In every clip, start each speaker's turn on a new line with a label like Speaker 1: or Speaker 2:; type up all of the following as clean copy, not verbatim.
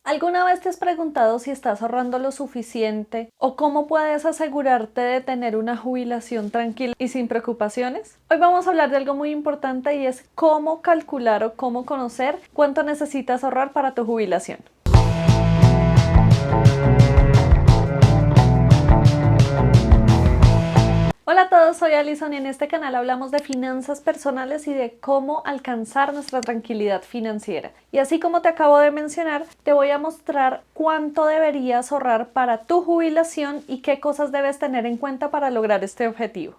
Speaker 1: ¿Alguna vez te has preguntado si estás ahorrando lo suficiente o cómo puedes asegurarte de tener una jubilación tranquila y sin preocupaciones? Hoy vamos a hablar de algo muy importante y es cómo calcular o cómo conocer cuánto necesitas ahorrar para tu jubilación. Hola a todos, soy Alison y en este canal hablamos de finanzas personales y de cómo alcanzar nuestra tranquilidad financiera. Y así como te acabo de mencionar, te voy a mostrar cuánto deberías ahorrar para tu jubilación y qué cosas debes tener en cuenta para lograr este objetivo.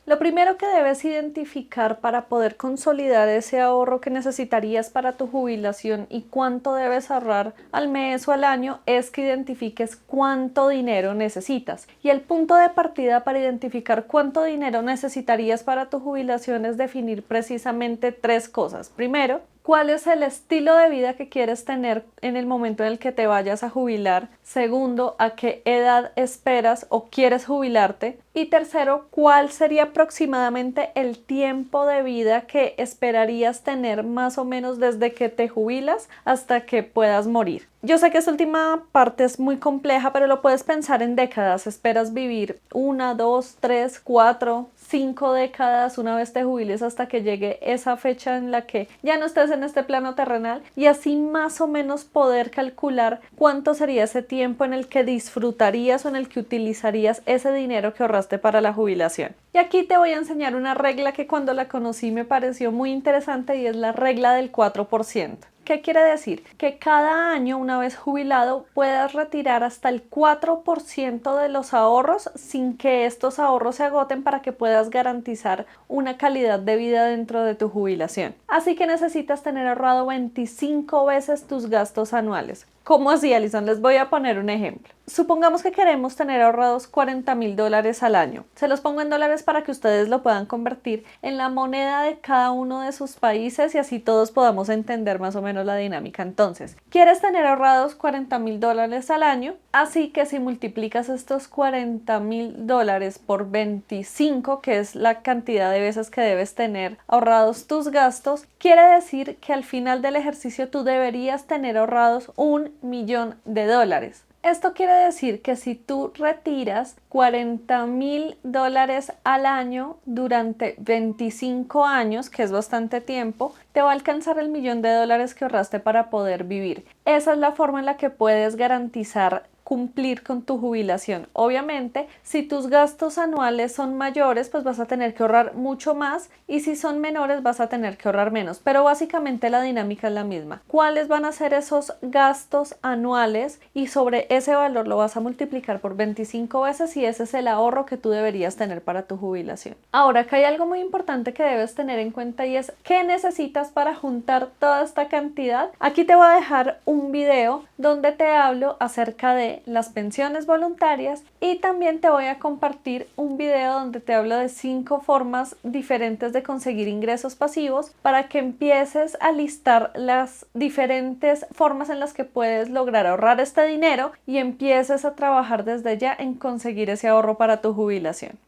Speaker 1: Lo primero que debes identificar para poder consolidar ese ahorro que necesitarías para tu jubilación y cuánto debes ahorrar al mes o al año es que identifiques cuánto dinero necesitas. Y el punto de partida para identificar cuánto dinero necesitarías para tu jubilación es definir precisamente tres cosas. Primero, ¿cuál es el estilo de vida que quieres tener en el momento en el que te vayas a jubilar? Segundo, ¿a qué edad esperas o quieres jubilarte? Y tercero, ¿cuál sería aproximadamente el tiempo de vida que esperarías tener más o menos desde que te jubilas hasta que puedas morir? Yo sé que esta última parte es muy compleja, pero lo puedes pensar en décadas. ¿Esperas vivir 1, 2, 3, 4, 5 décadas una vez te jubiles hasta que llegue esa fecha en la que ya no estés en este plano terrenal? Y así más o menos poder calcular cuánto sería ese tiempo en el que disfrutarías o en el que utilizarías ese dinero que ahorraste para la jubilación. Y aquí te voy a enseñar una regla que cuando la conocí me pareció muy interesante y es la regla del 4%. ¿Qué quiere decir? Que cada año, una vez jubilado, puedas retirar hasta el 4% de los ahorros sin que estos ahorros se agoten para que puedas garantizar una calidad de vida dentro de tu jubilación. Así que necesitas tener ahorrado 25 veces tus gastos anuales. ¿Cómo así, Alison? Les voy a poner un ejemplo. Supongamos que queremos tener ahorrados $40,000 al año. Se los pongo en dólares para que ustedes lo puedan convertir en la moneda de cada uno de sus países y así todos podamos entender más o menos la dinámica. Entonces, quieres tener ahorrados $40,000 al año, así que si multiplicas estos $40,000 por 25, que es la cantidad de veces que debes tener ahorrados tus gastos, quiere decir que al final del ejercicio tú deberías tener ahorrados $1,000,000. Esto quiere decir que si tú retiras $40,000 al año durante 25 años, que es bastante tiempo, te va a alcanzar el $1,000,000 que ahorraste para poder vivir. Esa es la forma en la que puedes garantizar cumplir con tu jubilación. Obviamente, si tus gastos anuales son mayores, pues vas a tener que ahorrar mucho más y si son menores vas a tener que ahorrar menos, pero básicamente la dinámica es la misma. ¿Cuáles van a ser esos gastos anuales? Y sobre ese valor lo vas a multiplicar por 25 veces y ese es el ahorro que tú deberías tener para tu jubilación. Ahora, acá hay algo muy importante que debes tener en cuenta y es ¿qué necesitas para juntar toda esta cantidad? Aquí te voy a dejar un video donde te hablo acerca de las pensiones voluntarias y también te voy a compartir un video donde te hablo de 5 formas diferentes de conseguir ingresos pasivos para que empieces a listar las diferentes formas en las que puedes lograr ahorrar este dinero y empieces a trabajar desde ya en conseguir ese ahorro para tu jubilación.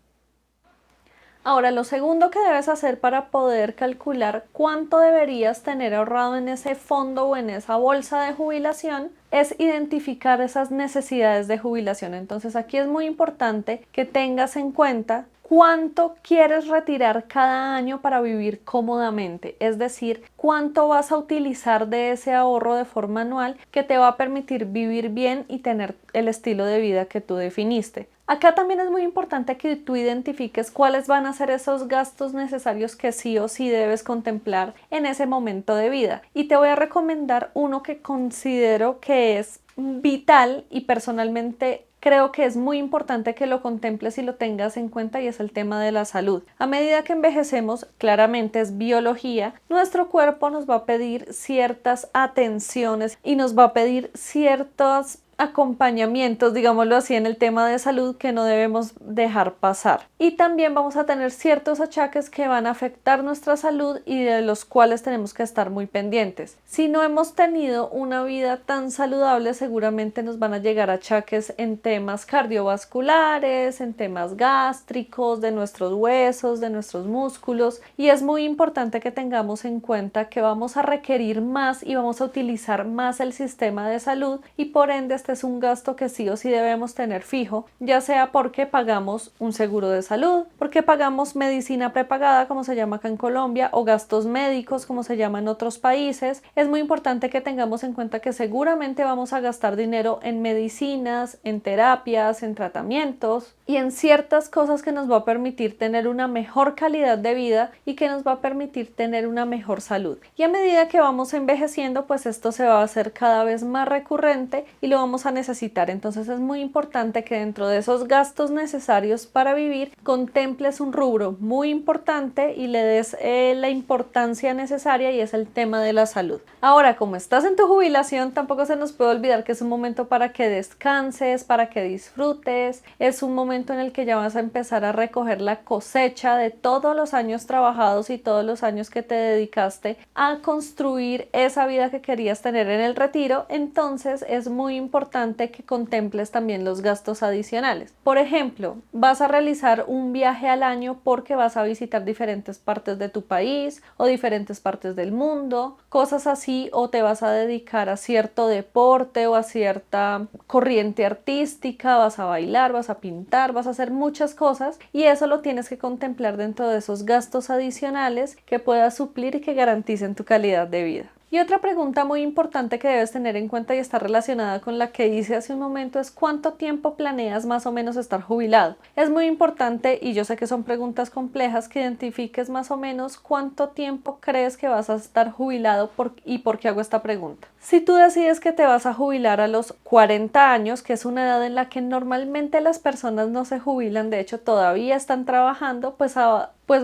Speaker 1: Ahora, lo segundo que debes hacer para poder calcular cuánto deberías tener ahorrado en ese fondo o en esa bolsa de jubilación es identificar esas necesidades de jubilación. Entonces, aquí es muy importante que tengas en cuenta cuánto quieres retirar cada año para vivir cómodamente, es decir, cuánto vas a utilizar de ese ahorro de forma anual que te va a permitir vivir bien y tener el estilo de vida que tú definiste. Acá también es muy importante que tú identifiques cuáles van a ser esos gastos necesarios que sí o sí debes contemplar en ese momento de vida. Y te voy a recomendar uno que considero que es vital y personalmente creo que es muy importante que lo contemples y lo tengas en cuenta y es el tema de la salud. A medida que envejecemos, claramente es biología, nuestro cuerpo nos va a pedir ciertas atenciones y nos va a pedir ciertas acompañamientos, digámoslo así, en el tema de salud que no debemos dejar pasar. Y también vamos a tener ciertos achaques que van a afectar nuestra salud y de los cuales tenemos que estar muy pendientes. Si no hemos tenido una vida tan saludable, seguramente nos van a llegar achaques en temas cardiovasculares, en temas gástricos, de nuestros huesos, de nuestros músculos, y es muy importante que tengamos en cuenta que vamos a requerir más y vamos a utilizar más el sistema de salud, y por ende este es un gasto que sí o sí debemos tener fijo, ya sea porque pagamos un seguro de salud, porque pagamos medicina prepagada como se llama acá en Colombia, o gastos médicos como se llama en otros países. Es muy importante que tengamos en cuenta que seguramente vamos a gastar dinero en medicinas, en terapias, en tratamientos y en ciertas cosas que nos va a permitir tener una mejor calidad de vida y que nos va a permitir tener una mejor salud. Y a medida que vamos envejeciendo, pues esto se va a hacer cada vez más recurrente y lo vamos a necesitar. Entonces es muy importante que dentro de esos gastos necesarios para vivir contemples un rubro muy importante y le des la importancia necesaria, y es el tema de la salud. Ahora, como estás en tu jubilación, tampoco se nos puede olvidar que es un momento para que descanses, para que disfrutes. Es un momento en el que ya vas a empezar a recoger la cosecha de todos los años trabajados y todos los años que te dedicaste a construir esa vida que querías tener en el retiro. Entonces es muy importante que contemples también los gastos adicionales. Por ejemplo, vas a realizar un viaje al año porque vas a visitar diferentes partes de tu país o diferentes partes del mundo, cosas así, o te vas a dedicar a cierto deporte o a cierta corriente artística, vas a bailar, vas a pintar, vas a hacer muchas cosas, y eso lo tienes que contemplar dentro de esos gastos adicionales que puedas suplir y que garanticen tu calidad de vida. Y otra pregunta muy importante que debes tener en cuenta y está relacionada con la que hice hace un momento es ¿cuánto tiempo planeas más o menos estar jubilado? Es muy importante, y yo sé que son preguntas complejas, que identifiques más o menos cuánto tiempo crees que vas a estar jubilado y por qué hago esta pregunta. Si tú decides que te vas a jubilar a los 40 años, que es una edad en la que normalmente las personas no se jubilan, de hecho todavía están trabajando, pues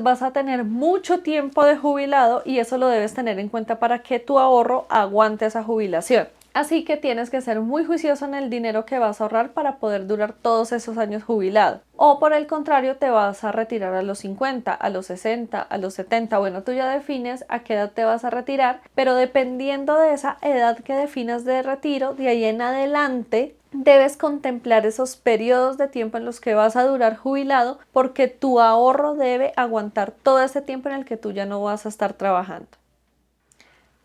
Speaker 1: vas a tener mucho tiempo de jubilado, y eso lo debes tener en cuenta para que tu ahorro aguante esa jubilación. Así que tienes que ser muy juicioso en el dinero que vas a ahorrar para poder durar todos esos años jubilado. O por el contrario, te vas a retirar a los 50, a los 60, a los 70. Bueno, tú ya defines a qué edad te vas a retirar, pero dependiendo de esa edad que definas de retiro, de ahí en adelante debes contemplar esos periodos de tiempo en los que vas a durar jubilado, porque tu ahorro debe aguantar todo ese tiempo en el que tú ya no vas a estar trabajando.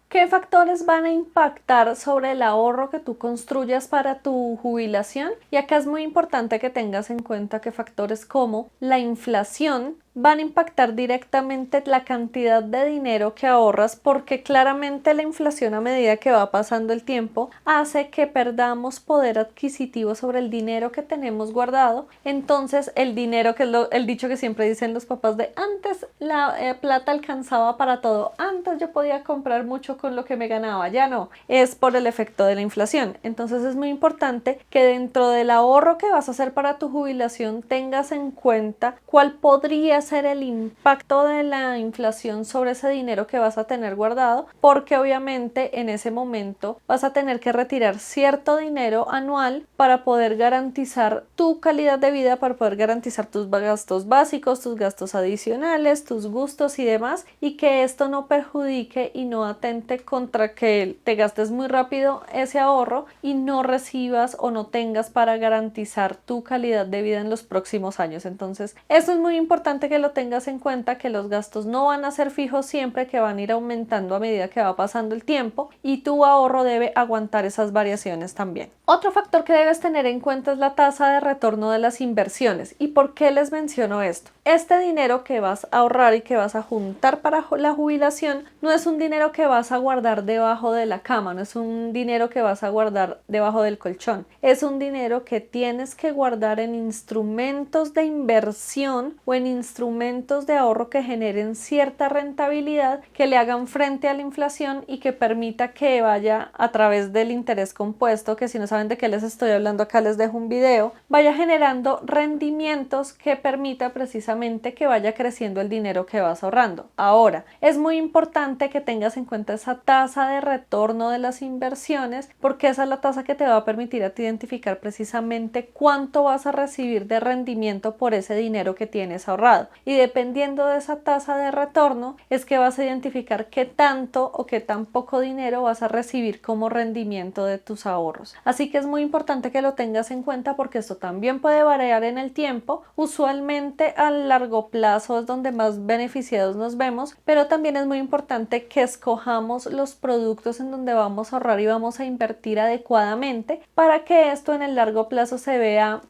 Speaker 1: ¿Qué factores van a impactar sobre el ahorro que tú construyas para tu jubilación? Y acá es muy importante que tengas en cuenta que factores como la inflación van a impactar directamente la cantidad de dinero que ahorras, porque claramente la inflación, a medida que va pasando el tiempo, hace que perdamos poder adquisitivo sobre el dinero que tenemos guardado. Entonces el dinero, que es el dicho que siempre dicen los papás de antes, la plata alcanzaba para todo, antes yo podía comprar mucho con lo que me ganaba, ya no, es por el efecto de la inflación. Entonces es muy importante que dentro del ahorro que vas a hacer para tu jubilación tengas en cuenta cuál podría ser el impacto de la inflación sobre ese dinero que vas a tener guardado, porque obviamente en ese momento vas a tener que retirar cierto dinero anual para poder garantizar tu calidad de vida, para poder garantizar tus gastos básicos, tus gastos adicionales, tus gustos y demás, y que esto no perjudique y no atente contra que te gastes muy rápido ese ahorro y no recibas o no tengas para garantizar tu calidad de vida en los próximos años. Entonces esto es muy importante que lo tengas en cuenta, que los gastos no van a ser fijos siempre, que van a ir aumentando a medida que va pasando el tiempo, y tu ahorro debe aguantar esas variaciones también. Otro factor que debes tener en cuenta es la tasa de retorno de las inversiones. ¿Y por qué les menciono esto? Este dinero que vas a ahorrar y que vas a juntar para la jubilación no es un dinero que vas a guardar debajo de la cama, no es un dinero que vas a guardar debajo del colchón, es un dinero que tienes que guardar en instrumentos de inversión o en instrumentos instrumentos de ahorro que generen cierta rentabilidad, que le hagan frente a la inflación y que permita que vaya a través del interés compuesto, que si no saben de qué les estoy hablando acá les dejo un video, vaya generando rendimientos que permita precisamente que vaya creciendo el dinero que vas ahorrando. Ahora, es muy importante que tengas en cuenta esa tasa de retorno de las inversiones, porque esa es la tasa que te va a permitir a ti identificar precisamente cuánto vas a recibir de rendimiento por ese dinero que tienes ahorrado. Y dependiendo de esa tasa de retorno, es que vas a identificar qué tanto o qué tan poco dinero vas a recibir como rendimiento de tus ahorros. Así que es muy importante que lo tengas en cuenta porque esto también puede variar en el tiempo. Usualmente a largo plazo es donde más beneficiados nos vemos, pero también es muy importante que escojamos los productos en donde vamos a ahorrar y vamos a invertir adecuadamente para que esto en el largo plazo se vea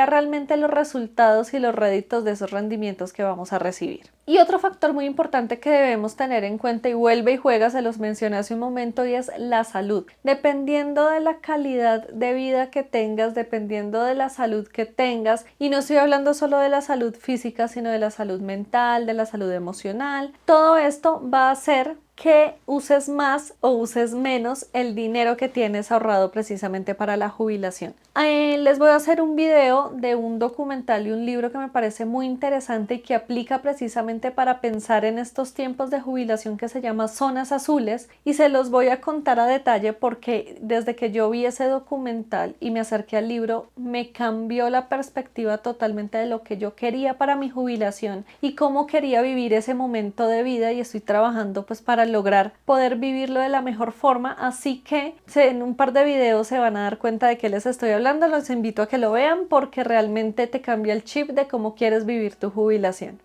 Speaker 1: realmente los resultados y los réditos de esos rendimientos que vamos a recibir. Y otro factor muy importante que debemos tener en cuenta, y vuelve y juega, se los mencioné hace un momento, y es la salud. Dependiendo de la calidad de vida que tengas, dependiendo de la salud que tengas, y no estoy hablando solo de la salud física, sino de la salud mental, de la salud emocional, todo esto va a hacer que uses más o uses menos el dinero que tienes ahorrado precisamente para la jubilación. Les voy a hacer un video de un documental y un libro que me parece muy interesante y que aplica precisamente para pensar en estos tiempos de jubilación, que se llama Zonas Azules, y se los voy a contar a detalle porque desde que yo vi ese documental y me acerqué al libro me cambió la perspectiva totalmente de lo que yo quería para mi jubilación y cómo quería vivir ese momento de vida, y estoy trabajando pues para lograr poder vivirlo de la mejor forma. Así que en un par de videos se van a dar cuenta de qué les estoy hablando. Los invito a que lo vean porque realmente te cambia el chip de cómo quieres vivir tu jubilación.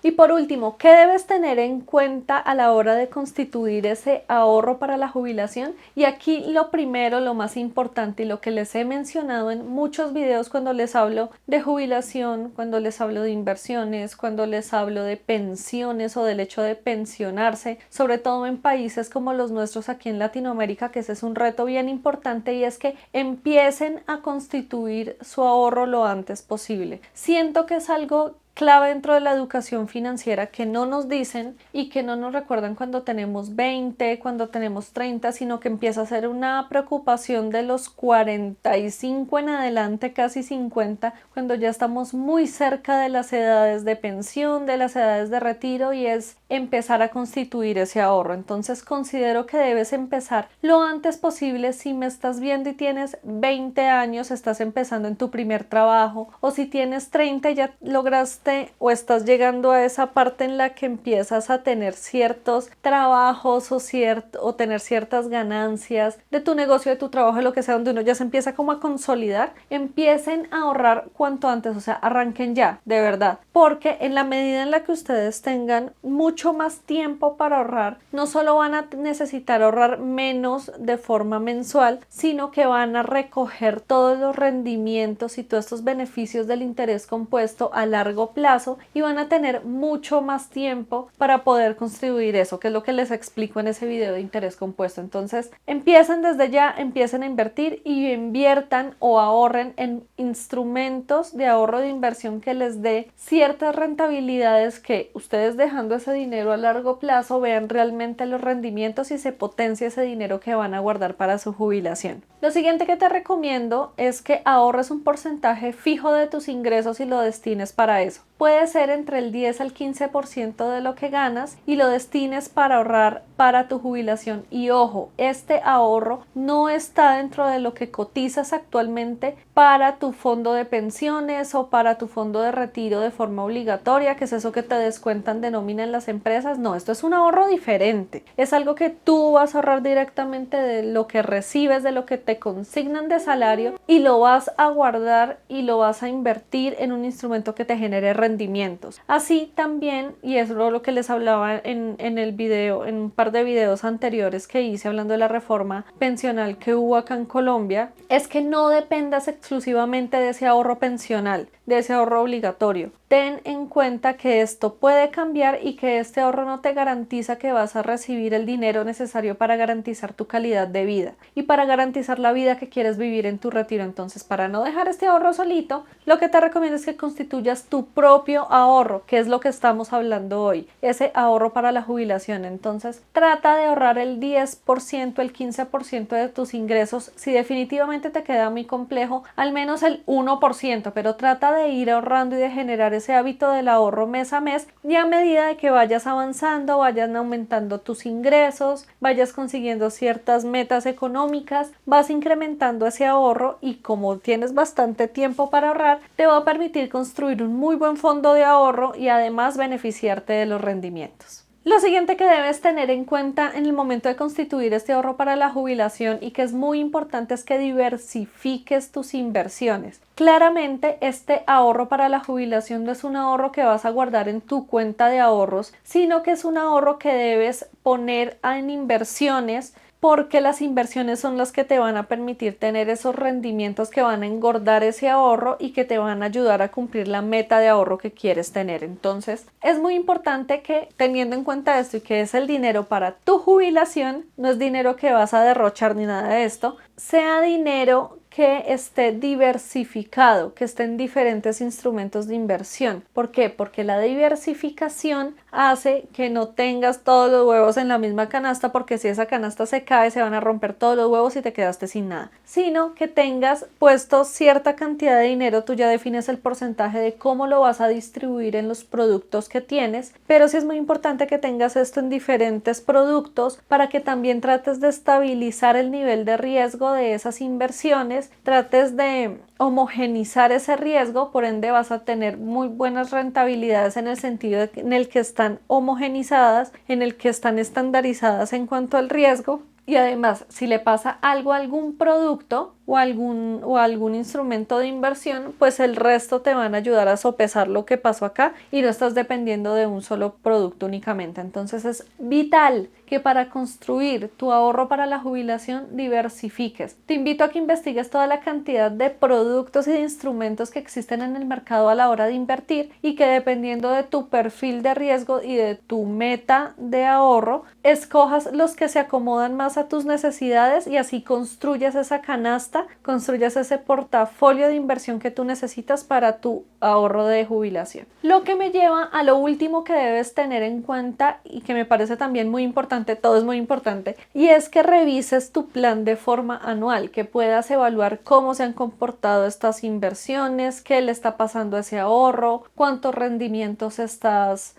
Speaker 1: Y por último, ¿qué debes tener en cuenta a la hora de constituir ese ahorro para la jubilación? Y aquí lo primero, lo más importante y lo que les he mencionado en muchos videos cuando les hablo de jubilación, cuando les hablo de inversiones, cuando les hablo de pensiones o del hecho de pensionarse, sobre todo en países como los nuestros aquí en Latinoamérica, que ese es un reto bien importante, y es que empiecen a constituir su ahorro lo antes posible. Siento que es algo clave dentro de la educación financiera que no nos dicen y que no nos recuerdan cuando tenemos 20, cuando tenemos 30, sino que empieza a ser una preocupación de los 45 en adelante, casi 50, cuando ya estamos muy cerca de las edades de pensión, de las edades de retiro, y es empezar a constituir ese ahorro. Entonces considero que debes empezar lo antes posible. Si me estás viendo y tienes 20 años, estás empezando en tu primer trabajo, o si tienes 30 y ya lograste o estás llegando a esa parte en la que empiezas a tener ciertos trabajos o tener ciertas ganancias de tu negocio, de tu trabajo, de lo que sea, donde uno ya se empieza como a consolidar, empiecen a ahorrar cuanto antes, o sea, arranquen ya, de verdad, porque en la medida en la que ustedes tengan mucho más tiempo para ahorrar, no solo van a necesitar ahorrar menos de forma mensual, sino que van a recoger todos los rendimientos y todos estos beneficios del interés compuesto a largo plazo, y van a tener mucho más tiempo para poder construir eso, que es lo que les explico en ese video de interés compuesto. Entonces, empiecen desde ya, empiecen a invertir y inviertan o ahorren en instrumentos de ahorro de inversión que les dé ciertas rentabilidades, que ustedes dejando ese dinero a largo plazo vean realmente los rendimientos y se potencia ese dinero que van a guardar para su jubilación. Lo siguiente que te recomiendo es que ahorres un porcentaje fijo de tus ingresos y lo destines para eso. Puede ser entre el 10 al 15% de lo que ganas y lo destines para ahorrar para tu jubilación. Y ojo, este ahorro no está dentro de lo que cotizas actualmente para tu fondo de pensiones o para tu fondo de retiro de forma obligatoria, que es eso que te descuentan de nómina en las empresas. No, esto es un ahorro diferente. Es algo que tú vas a ahorrar directamente de lo que recibes, de lo que te consignan de salario, y lo vas a guardar y lo vas a invertir en un instrumento que te genere rendimientos. Así también, y es lo que les hablaba en el video, en un par de videos anteriores que hice hablando de la reforma pensional que hubo acá en Colombia, es que no dependas exclusivamente de ese ahorro pensional, de ese ahorro obligatorio. ten en cuenta que esto puede cambiar y que este ahorro no te garantiza que vas a recibir el dinero necesario para garantizar tu calidad de vida y para garantizar la vida que quieres vivir en tu retiro. Entonces, para no dejar este ahorro solito, lo que te recomiendo es que constituyas tu propio ahorro, que es lo que estamos hablando hoy, ese ahorro para la jubilación. Entonces, trata de ahorrar el 10%, el 15% de tus ingresos. Si definitivamente te queda muy complejo, al menos el 1%, pero trata de ir ahorrando y de generar ese hábito del ahorro mes a mes, y a medida de que vayas avanzando, vayan aumentando tus ingresos, vayas consiguiendo ciertas metas económicas, vas incrementando ese ahorro, y como tienes bastante tiempo para ahorrar, te va a permitir construir un muy buen fondo de ahorro y además beneficiarte de los rendimientos. Lo siguiente que debes tener en cuenta en el momento de constituir este ahorro para la jubilación, y que es muy importante, es que diversifiques tus inversiones. Claramente, este ahorro para la jubilación no es un ahorro que vas a guardar en tu cuenta de ahorros, sino que es un ahorro que debes poner en inversiones, porque las inversiones son las que te van a permitir tener esos rendimientos que van a engordar ese ahorro y que te van a ayudar a cumplir la meta de ahorro que quieres tener. Entonces, es muy importante que, teniendo en cuenta esto y que es el dinero para tu jubilación, no es dinero que vas a derrochar ni nada de esto, sea dinero que esté diversificado, que esté en diferentes instrumentos de inversión. ¿Por qué? Porque la diversificación hace que no tengas todos los huevos en la misma canasta, porque si esa canasta se cae, se van a romper todos los huevos y te quedaste sin nada, sino que tengas puesto cierta cantidad de dinero. Tú ya defines el porcentaje de cómo lo vas a distribuir en los productos que tienes, pero sí es muy importante que tengas esto en diferentes productos para que también trates de estabilizar el nivel de riesgo de esas inversiones, trates de homogenizar ese riesgo, por ende vas a tener muy buenas rentabilidades en el sentido en el que están homogenizadas, en el que están estandarizadas en cuanto al riesgo. Y además, si le pasa algo a algún producto o algún instrumento de inversión, pues el resto te van a ayudar a sopesar lo que pasó acá y no estás dependiendo de un solo producto únicamente. Entonces es vital que para construir tu ahorro para la jubilación diversifiques. Te invito a que investigues toda la cantidad de productos y de instrumentos que existen en el mercado a la hora de invertir, y que dependiendo de tu perfil de riesgo y de tu meta de ahorro, escojas los que se acomodan más a tus necesidades, y así construyas esa canasta, construyas ese portafolio de inversión que tú necesitas para tu ahorro de jubilación. Lo que me lleva a lo último que debes tener en cuenta, y que me parece también muy importante, todo es muy importante, y es que revises tu plan de forma anual, que puedas evaluar cómo se han comportado estas inversiones, qué le está pasando a ese ahorro, cuántos rendimientos estás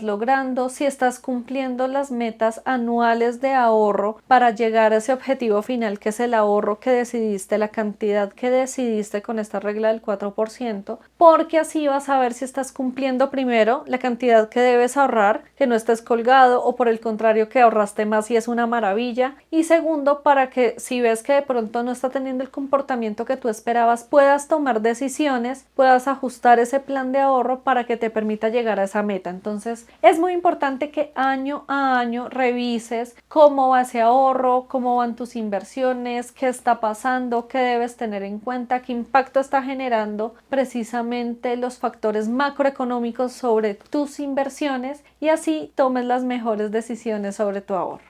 Speaker 1: logrando, si estás cumpliendo las metas anuales de ahorro para llegar a ese objetivo final, que es el ahorro que decidiste, la cantidad que decidiste con esta regla del 4%, porque así vas a ver si estás cumpliendo primero la cantidad que debes ahorrar, que no estés colgado, o por el contrario que ahorraste más y es una maravilla, y segundo, para que si ves que de pronto no está teniendo el comportamiento que tú esperabas, puedas tomar decisiones, puedas ajustar ese plan de ahorro para que te permita llegar a esa meta. Entonces es muy importante que año a año revises cómo va ese ahorro, cómo van tus inversiones, qué está pasando, qué debes tener en cuenta, qué impacto está generando precisamente los factores macroeconómicos sobre tus inversiones, y así tomes las mejores decisiones sobre tu ahorro.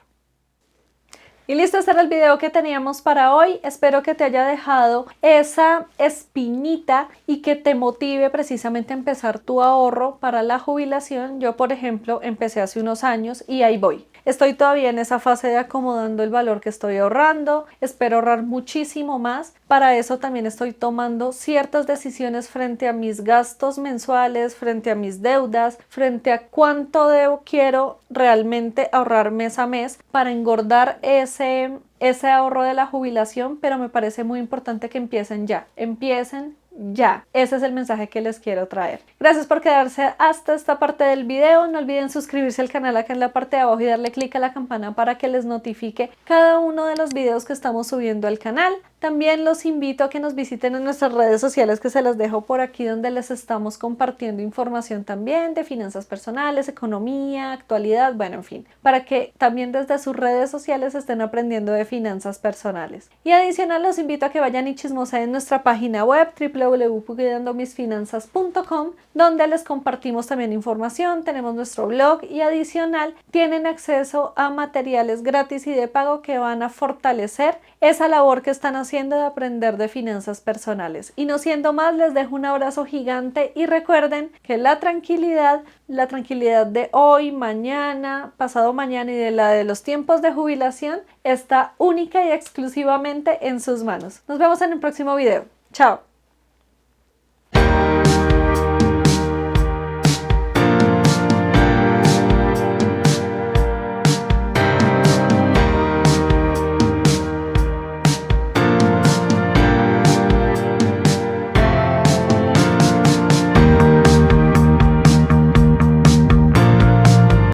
Speaker 1: Y listo, este era el video que teníamos para hoy. Espero que te haya dejado esa espinita y que te motive precisamente a empezar tu ahorro para la jubilación. Yo, por ejemplo, empecé hace unos años y ahí voy. Estoy todavía en esa fase de acomodando el valor que estoy ahorrando. Espero ahorrar muchísimo más. Para eso también estoy tomando ciertas decisiones frente a mis gastos mensuales, frente a mis deudas, frente a cuánto quiero realmente ahorrar mes a mes para engordar ese ahorro de la jubilación. Pero me parece muy importante que empiecen ya. Ya, ese es el mensaje que les quiero traer. Gracias por quedarse hasta esta parte del video. No olviden suscribirse al canal acá en la parte de abajo y darle clic a la campana para que les notifique cada uno de los videos que estamos subiendo al canal. También los invito a que nos visiten en nuestras redes sociales, que se las dejo por aquí, donde les estamos compartiendo información también de finanzas personales, economía, actualidad, bueno, en fin, para que también desde sus redes sociales estén aprendiendo de finanzas personales. Y adicional, los invito a que vayan y chismoseen en nuestra página web www.cuidandomisfinanzas.com, donde les compartimos también información, tenemos nuestro blog y adicional tienen acceso a materiales gratis y de pago que van a fortalecer esa labor que están haciendo de aprender de finanzas personales. Y no siendo más, les dejo un abrazo gigante y recuerden que la tranquilidad de hoy, mañana, pasado mañana y de la de los tiempos de jubilación está única y exclusivamente en sus manos. Nos vemos en el próximo video. Chao.